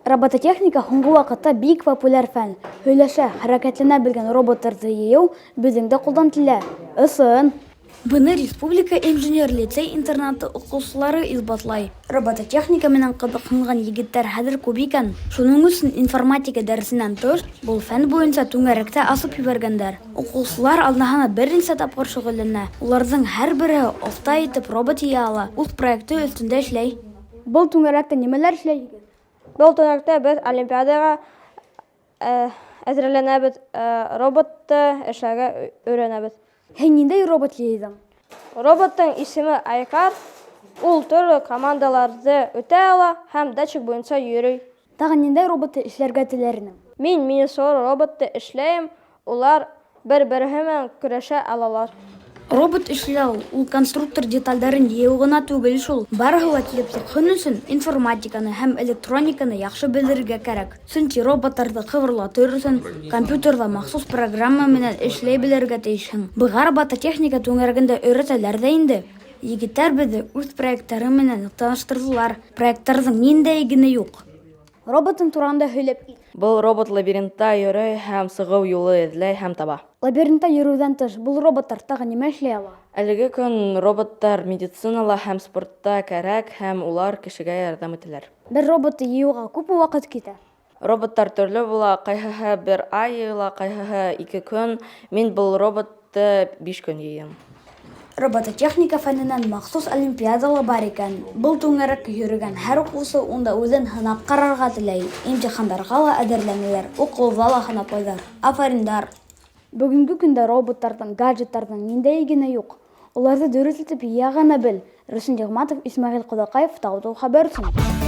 Робототехника һуңгы вакытта бик популяр фән. Һөйләшә, хәрәкәтләнә белгән роботларны йыю безнең дә кулланылә. Ысын. Буны республика инженер-лицей-интернаты укучылары исбатлай. Робототехника менән кызыксынган егетләр хәзер күп икән. Шуның өчен информатика дәресеннән тыш, бу фән буенча түңәрәктә асып ибәргәннәр. Укучылар алдына берничә тапкыр шөгыльләнә. Уларның һәрбере оста итеп робот ия ала. Үз проекты өстендә эшләй. Был түңәрәктә нимәләр эшләй? Был түңәрәктә без олимпиадага әзерләнәбез, роботты эшләргә өйрәнәбез. Һин ниндәй робот яйдың? Роботның исеме Айкар. Ул төрле командаларны үтә ала һәм датчик буенча йөрий. Тагын ниндәй роботты эшләргә теләрсең? Мин мини-сор роботты эшләйм. Улар бер-берсе белән көрәшә алалар. Робот эшләү ул конструктор детальдәрен йыю гына түгел шул. Барыһы ла килеп чыккан өчен информатиканы һәм электрониканы яхшы белергә кирәк. Чөнки роботларны кыбырлатыр өчен компьютерда махсус программа менән эшләй белергә тиешһең. Быга робототехника түңәрәгендә өйрәтәләр дә инде. Егетләр безне үз проектлары менән таныштырдылар. Проектларның ниндәй генә юк. Роботың турында һөйләп. Был робот лабиринтта йөрөй һәм сыгыу юлы эзләй һәм таба. Лабиринтта йөрүдән тыш, бул роботлар тагын нимә эшләй ала? Әлеге көн роботтар медицинала һәм спортта кәрәк һәм улар кешегә ярдәм итәләр. Бер роботты йыюга күпме вакыт китә? Роботтар төрле була, кайһыһы бер ай йыела, кайһыһы 2 көн. Мин был роботты 5 көн йыям. Робототехника фәненнән махсус олимпиадалы бар икән. Был түңәрәккә йөргән һәр укучы унда үзен һынап карарга теләй. Имтиханнарга ла әзерләнәләр, укулда ла һынаплайлар. Афариндар. Бүгенге көндә роботларның, гаджетларның ниндәй генә юк. Уларны дөрес итеп ия гына бел. Рөстәм Ягъматов, Исмәгыйль Кудакаев, Тау-тау хәбәр өчен.